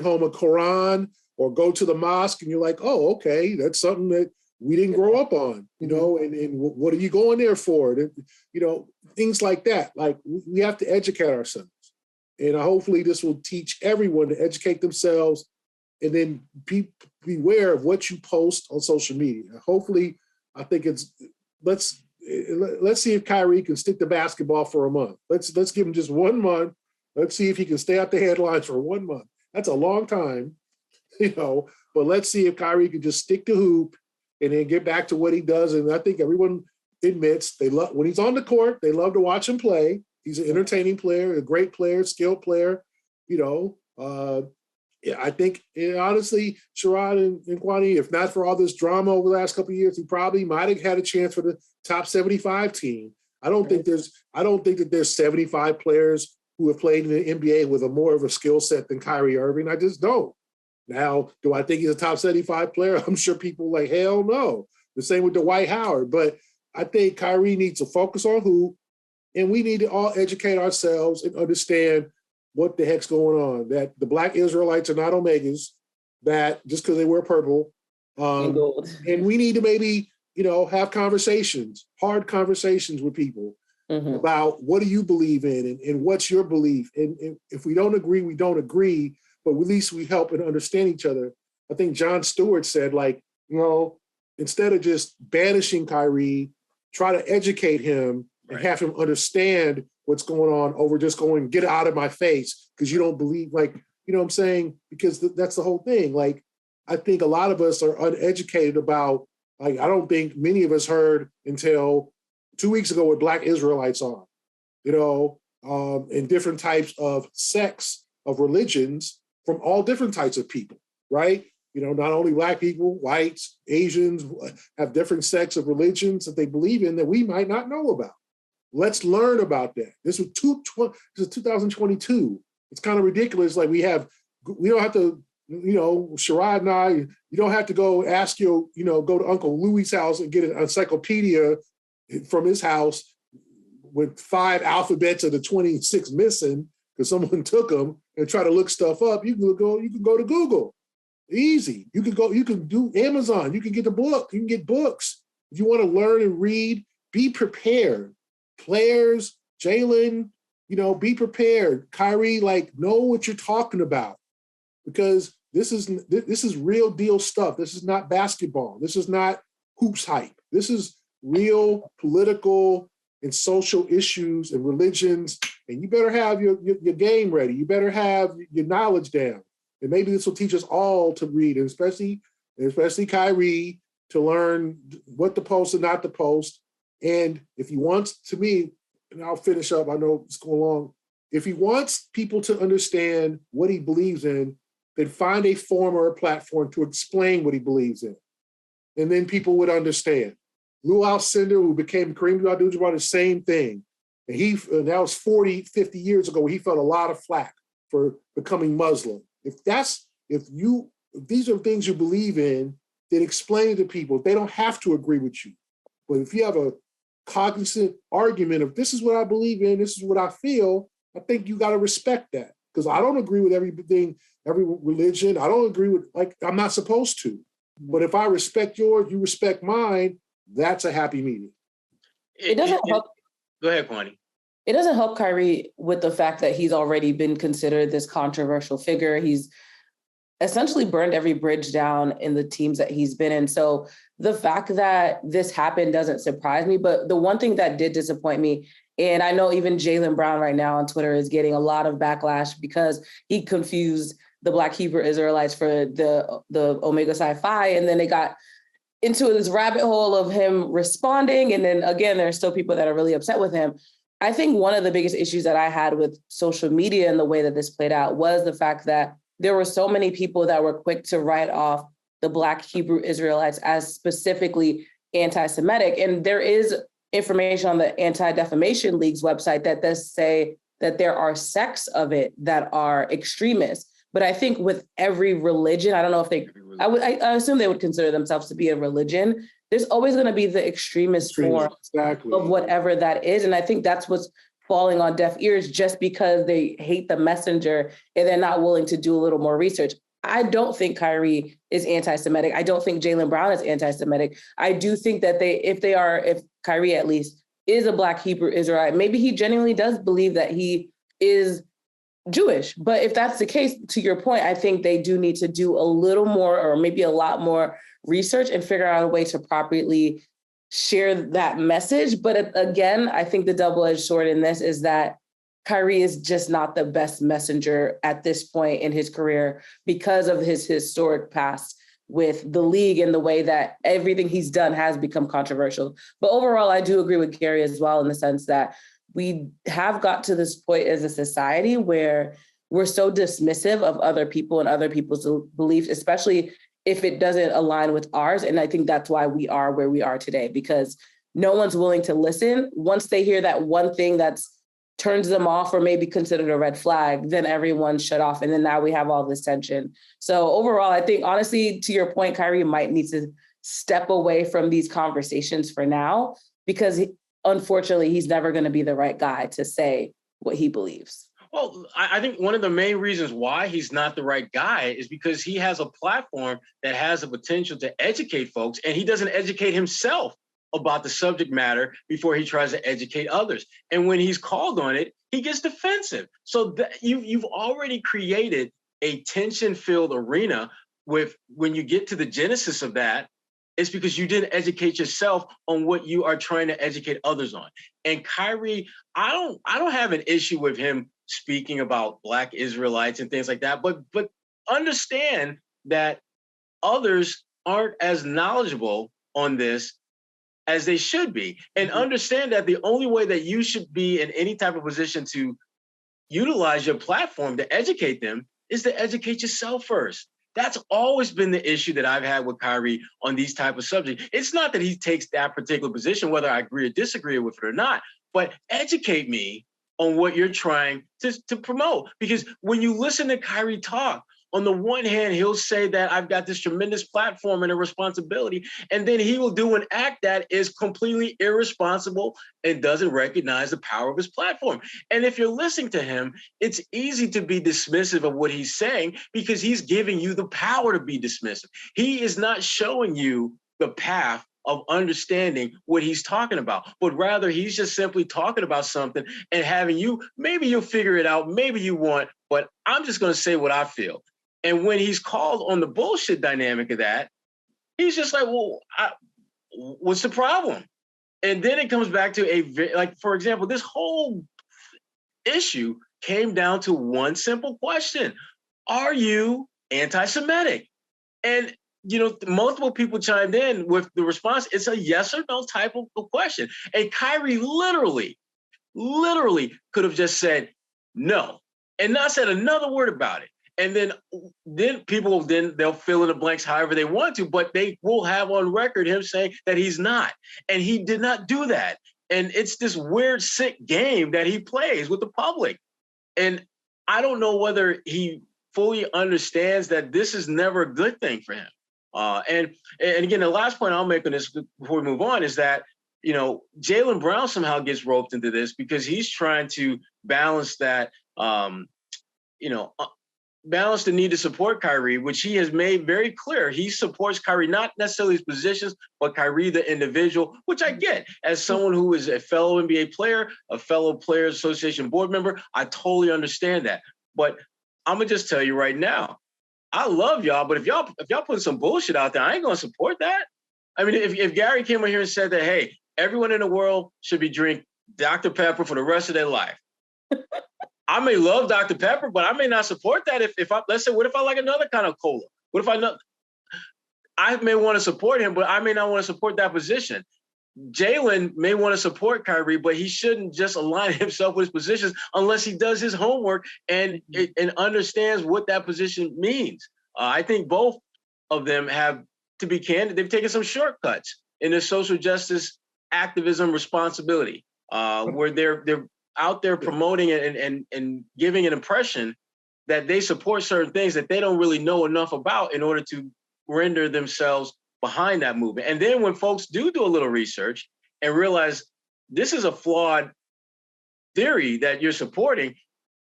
home a Quran or go to the mosque and you're like, oh, okay, that's something that we didn't grow up on, and what are you going there for? And, things like that. Like, we have to educate ourselves. And hopefully this will teach everyone to educate themselves, and then beware of what you post on social media. Hopefully, I think let's see if Kyrie can stick to basketball for a month. Let's give him just 1 month. Let's see if he can stay out the headlines for 1 month. That's a long time, but let's see if Kyrie can just stick to hoop and then get back to what he does. And I think everyone admits they love, when he's on the court, they love to watch him play. He's an entertaining player, a great player, skilled player. I think, honestly, Sherrod and Kwani, if not for all this drama over the last couple of years, he probably might have had a chance for the top 75 team. I don't think that there's 75 players who have played in the NBA with a more of a skill set than Kyrie Irving. I just don't. Now, do I think he's a top 75 player? I'm sure people like, hell no. The same with Dwight Howard. But I think Kyrie needs to focus on hoop, and we need to all educate ourselves and understand what the heck's going on, that the Black Israelites are not Omegas, that just because they wear purple. And gold. And we need to maybe, have conversations, hard conversations with people about what do you believe in and what's your belief. And if we don't agree, we don't agree, but at least we help and understand each other. I think Jon Stewart said, instead of just banishing Kyrie, try to educate him and have him understand what's going on over just going, get out of my face because you don't believe, what I'm saying? Because that's the whole thing. I think a lot of us are uneducated about Like, I don't think many of us heard until 2 weeks ago what Black Israelites are, and different types of sects of religions from all different types of people, right? Not only Black people, whites, Asians have different sects of religions that they believe in that we might not know about. Let's learn about that. This is 2022. It's kind of ridiculous. Like, we don't have to, Sherrod and I, you don't have to go ask go to Uncle Louie's house and get an encyclopedia from his house with 5 alphabets of the 26 missing because someone took them, and try to look stuff up. You can go to Google. Easy. You can do Amazon. You can get the book. You can get books. If you want to learn and read, be prepared. Players, Jaylen, be prepared. Kyrie, know what you're talking about, because this is real deal stuff. This is not basketball. This is not hoops hype. This is real political and social issues and religions. And you better have your game ready. You better have your knowledge down. And maybe this will teach us all to read, and especially Kyrie, to learn what to post and not to post. And if he wants, to me, and I'll finish up, I know it's going long. If he wants people to understand what he believes in, then find a forum or a platform to explain what he believes in. And then people would understand. Lou Alcindor, who became Kareem Abdul-Jabbar, the same thing. And that was 40, 50 years ago, he felt a lot of flack for becoming Muslim. If these are things you believe in, then explain it to people. They don't have to agree with you. But if you have a cognizant argument of, this is what I believe in, this is what I feel, I think you got to respect that. Because I don't agree with everything, every religion. I don't agree with, I'm not supposed to. But if I respect yours, you respect mine, that's a happy medium. It doesn't help. Go ahead, Kwani. It doesn't help Kyrie with the fact that he's already been considered this controversial figure. He's essentially burned every bridge down in the teams that he's been in. So the fact that this happened doesn't surprise me. But the one thing that did disappoint me, and I know even Jaylen Brown right now on Twitter is getting a lot of backlash because he confused the Black Hebrew Israelites for the Omega Psi Phi. And then they got into this rabbit hole of him responding. And then again, there are still people that are really upset with him. I think one of the biggest issues that I had with social media and the way that this played out was the fact that there were so many people that were quick to write off the Black Hebrew Israelites as specifically anti-Semitic. And there is information on the Anti-Defamation League's website that does say that there are sects of it that are extremists. But I think with every religion, I don't know if I assume they would consider themselves to be a religion. There's always going to be the extremist form of whatever that is. And I think that's what's falling on deaf ears just because they hate the messenger and they're not willing to do a little more research. I don't think Kyrie is anti-Semitic. I don't think Jaylen Brown is anti-Semitic. I do think that if Kyrie at least is a Black Hebrew Israelite, maybe he genuinely does believe that he is Jewish. But if that's the case, to your point, I think they do need to do a little more or maybe a lot more research and figure out a way to properly share that message. But again, I think the double-edged sword in this is that Kyrie is just not the best messenger at this point in his career because of his historic past with the league and the way that everything he's done has become controversial. But overall, I do agree with Gary as well in the sense that we have got to this point as a society where we're so dismissive of other people and other people's beliefs, especially if it doesn't align with ours. And I think that's why we are where we are today, because no one's willing to listen. Once they hear that one thing that's turns them off or maybe considered a red flag, then everyone's shut off. And then now we have all this tension. So overall, I think, honestly, to your point, Kyrie might need to step away from these conversations for now, because unfortunately, he's never going to be the right guy to say what he believes. Well, I think one of the main reasons why he's not the right guy is because he has a platform that has the potential to educate folks, and he doesn't educate himself about the subject matter before he tries to educate others. And when he's called on it, he gets defensive. So you've already created a tension-filled arena with, when you get to the genesis of that, it's because you didn't educate yourself on what you are trying to educate others on. And Kyrie, I don't have an issue with him speaking about Black Israelites and things like that, but understand that others aren't as knowledgeable on this as they should be, and understand that the only way that you should be in any type of position to utilize your platform to educate them is to educate yourself first. That's always been the issue that I've had with Kyrie on these type of subjects. It's not that he takes that particular position, whether I agree or disagree with it or not, but educate me on what you're trying to promote. Because when you listen to Kyrie talk, on the one hand, he'll say that I've got this tremendous platform and a responsibility, and then he will do an act that is completely irresponsible and doesn't recognize the power of his platform. And if you're listening to him, it's easy to be dismissive of what he's saying because he's giving you the power to be dismissive. He is not showing you the path of understanding what he's talking about, but rather he's just simply talking about something and having you, maybe you'll figure it out, maybe you won't, but I'm just going to say what I feel. And when he's called on the bullshit dynamic of that, he's just like, well, what's the problem? And then it comes back to like, for example, this whole issue came down to one simple question. Are you anti-Semitic? And, you know, multiple people chimed in with the response. It's a yes or no type of question. And Kyrie literally could have just said no and not said another word about it. And then people, they'll fill in the blanks however they want to, but they will have on record him saying that he's not. And he did not do that. And it's this weird, sick game that he plays with the public. And I don't know whether he fully understands that this is never a good thing for him. And again, the last point I'll make on this before we move on is that, you know, Jaylen Brown somehow gets roped into this because he's trying to balance that, balance the need to support Kyrie, which he has made very clear. He supports Kyrie, not necessarily his positions, but Kyrie, the individual, which I get as someone who is a fellow NBA player, a fellow Players Association board member. I totally understand that. But I'm going to just tell you right now, I love y'all, but if y'all put some bullshit out there, I ain't going to support that. I mean, if Gary came in here and said that, hey, everyone in the world should be drinking Dr. Pepper for the rest of their life. I may love Dr. Pepper, but I may not support that. If let's say, what if I like another kind of cola? What if I may want to support him, but I may not want to support that position. Jaylen may want to support Kyrie, but he shouldn't just align himself with his positions unless he does his homework and understands what that position means. I think both of them have, to be candid, they've taken some shortcuts in their social justice activism responsibility, where they're out there promoting and giving an impression that they support certain things that they don't really know enough about in order to render themselves behind that movement. And then when folks do a little research and realize this is a flawed theory that you're supporting,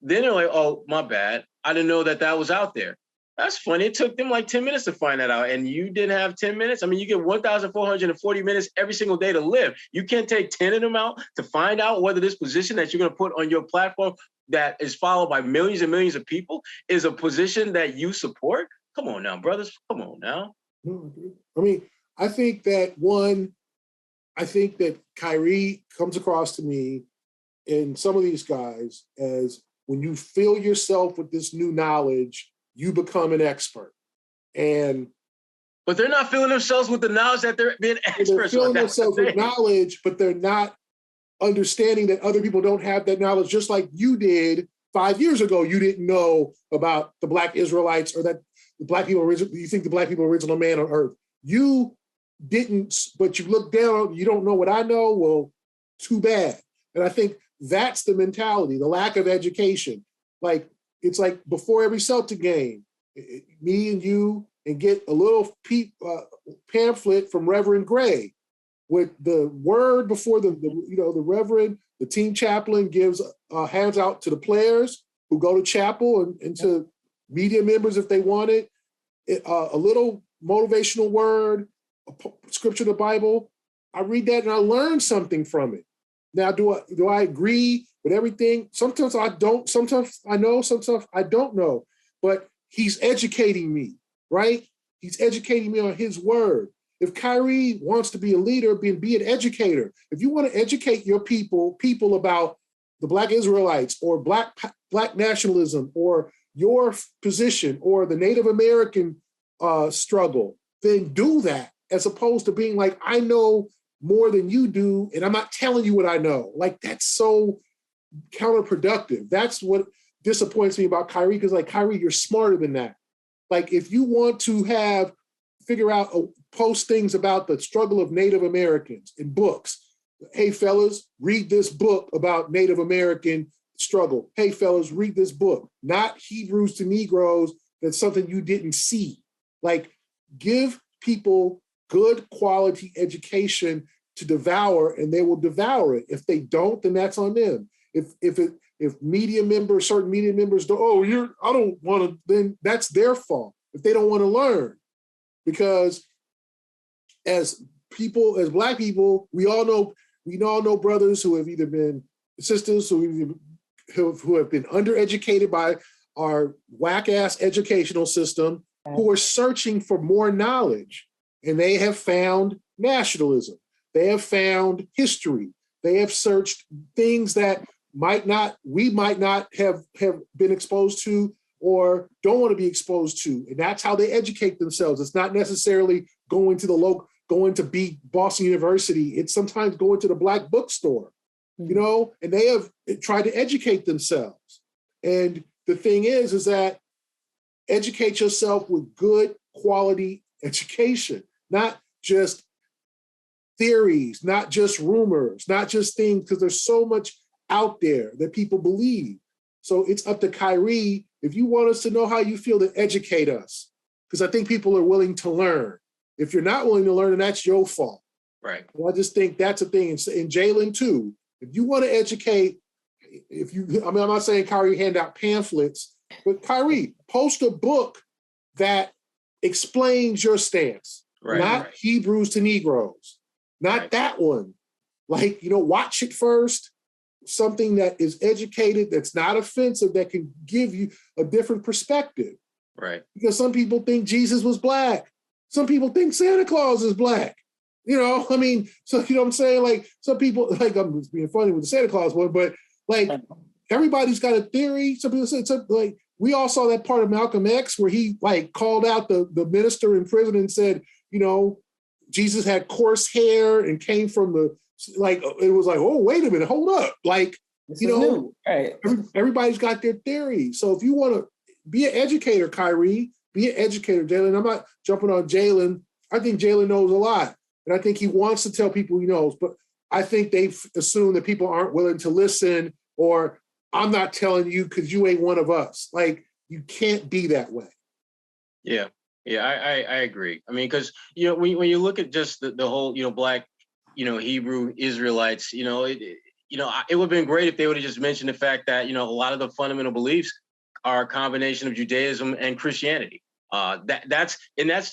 then they're like, oh, my bad. I didn't know that was out there. That's funny. It took them like 10 minutes to find that out. And you didn't have 10 minutes. I mean, you get 1,440 minutes every single day to live. You can't take 10 of them out to find out whether this position that you're going to put on your platform that is followed by millions and millions of people is a position that you support. Come on now, brothers. Come on now. I mean, I think that Kyrie comes across to me and some of these guys as when you fill yourself with this new knowledge, you become an expert. But they're not filling themselves with the knowledge that they're being experts. They're filling themselves with knowledge, but they're not understanding that other people don't have that knowledge, just like you did 5 years ago. You didn't know about the Black Israelites or that the Black people, you think the Black people are original man on earth. You didn't, but you look down, you don't know what I know, well, too bad. And I think that's the mentality, the lack of education. Like, it's like before every Celtic game, me and you, and get a little pamphlet from Reverend Gray with the word before the Reverend, the team chaplain gives hands out to the players who go to chapel and to media members if they want it. A little motivational word, scripture, the Bible. I read that and I learn something from it. Now, do I agree with everything? Sometimes I don't. Sometimes I know. Sometimes I don't know. But he's educating me, right? He's educating me on his word. If Kyrie wants to be a leader, be an educator. If you want to educate your people about the Black Israelites or Black nationalism or your position or the Native American struggle, then do that. as opposed to being like, I know more than you do, and I'm not telling you what I know. Like, that's so counterproductive. That's what disappoints me about Kyrie, because like, Kyrie, you're smarter than that. Like, if you want to figure out, post things about the struggle of Native Americans in books. Hey, fellas, read this book about Native American struggle. Hey, fellas, read this book. Not Hebrews to Negroes. That's something you didn't see. Like, give people good quality education to devour, and they will devour it. If they don't, then that's on them. If certain media members don't, I don't want to, then that's their fault. If they don't want to learn, because as Black people, we all know brothers who have either been sisters who have been undereducated by our whack-ass educational system, who are searching for more knowledge. And they have found nationalism. They have found history. They have searched things that we might not have been exposed to or don't want to be exposed to. And that's how they educate themselves. It's not necessarily going to be Boston University. It's sometimes going to the Black bookstore, and they have tried to educate themselves. And the thing is that educate yourself with good quality education, not just theories, not just rumors, not just things, because there's so much out there that people believe. So it's up to Kyrie. If you want us to know how you feel, to educate us, because I think people are willing to learn. If you're not willing to learn, then that's your fault. Right. And I just think that's a thing. And Jaylen too. If you want to educate, I'm not saying Kyrie hand out pamphlets, but Kyrie, post a book that explains your stance, not Hebrews to Negroes, not that one. Like, watch it first. Something that is educated, that's not offensive, that can give you a different perspective. Right. Because some people think Jesus was Black. Some people think Santa Claus is Black. So what I'm saying? Like, some people, like, I'm just being funny with the Santa Claus one, but like, everybody's got a theory. Some people say, like, we all saw that part of Malcolm X where he like called out the minister in prison and said, Jesus had coarse hair and came from it was like, oh, wait a minute, hold up. Like, right. Everybody's got their theory. So if you want to be an educator, Kyrie, be an educator, Jaylen. I'm not jumping on Jaylen. I think Jaylen knows a lot. And I think he wants to tell people he knows, but I think they've assumed that people aren't willing to listen, or I'm not telling you because you ain't one of us. Like, you can't be that way. Yeah. Yeah, I agree. I mean, because, when you look at just the whole, Black, Hebrew Israelites, it would have been great if they would have just mentioned the fact that, a lot of the fundamental beliefs are a combination of Judaism and Christianity. That's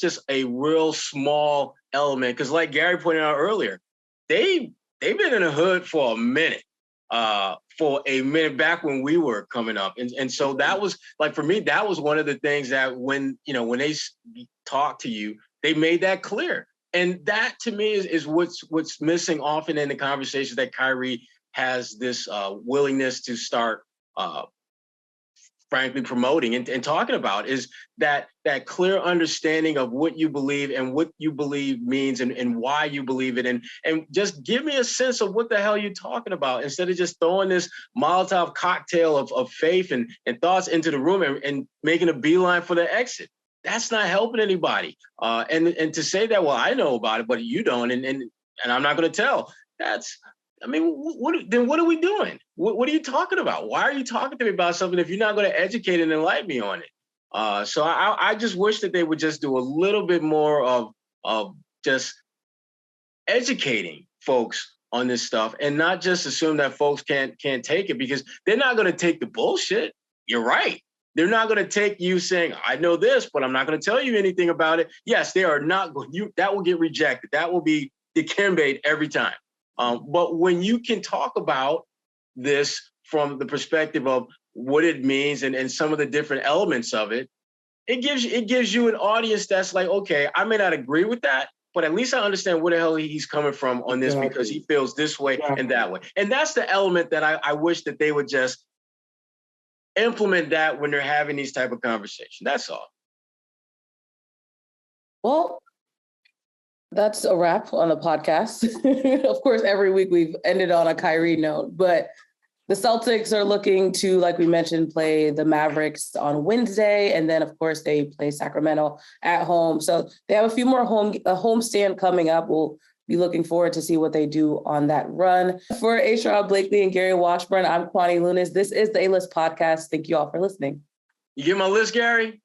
just a real small element. Because like Gary pointed out earlier, they've been in the hood for a minute. Back when we were coming up. And so that was, like, for me, that was one of the things that when they talk to you, they made that clear. And that, to me, is what's missing often in the conversations that Kyrie has this willingness to start, frankly, promoting and talking about, is that clear understanding of what you believe and what you believe means and why you believe it. And just give me a sense of what the hell you're talking about, instead of just throwing this Molotov cocktail of faith and thoughts into the room and making a beeline for the exit. That's not helping anybody. And to say that, well, I know about it, but you don't, and I'm not going to tell. What are we doing? What are you talking about? Why are you talking to me about something if you're not going to educate and enlighten me on it? So I just wish that they would just do a little bit more of just educating folks on this stuff, and not just assume that folks can't take it, because they're not going to take the bullshit. You're right. They're not going to take you saying, I know this, but I'm not going to tell you anything about it. Yes, they are not going. That will get rejected. That will be dikembe'd every time. But when you can talk about this from the perspective of what it means and some of the different elements of it, it gives you an audience that's like, okay, I may not agree with that, but at least I understand where the hell he's coming from on this, because he feels this way and that way. And that's the element that I wish that they would just implement that when they're having these type of conversations. That's all. Well, That's a wrap on the podcast. Of course, every week we've ended on a Kyrie note, but the Celtics are looking to, like we mentioned, play the Mavericks on Wednesday. And then, of course, they play Sacramento at home. So they have a few more homestand coming up. We'll be looking forward to see what they do on that run. For Ashraf Blakely and Gary Washburn, I'm Kwani Lunis. This is the A-List Podcast. Thank you all for listening. You get my list, Gary?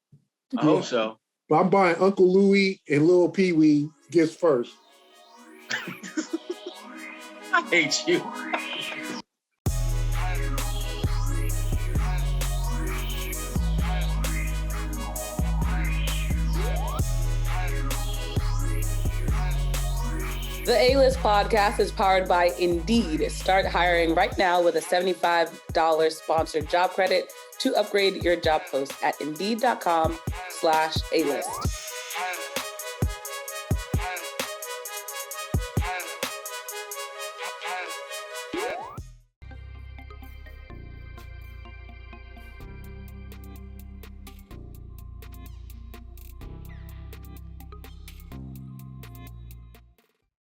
I hope so. I'm buying Uncle Louie and Lil Pee Wee gifts first. I hate you. The A-List Podcast is powered by Indeed. Start hiring right now with a $75 sponsored job credit to upgrade your job post at Indeed.com/A-List.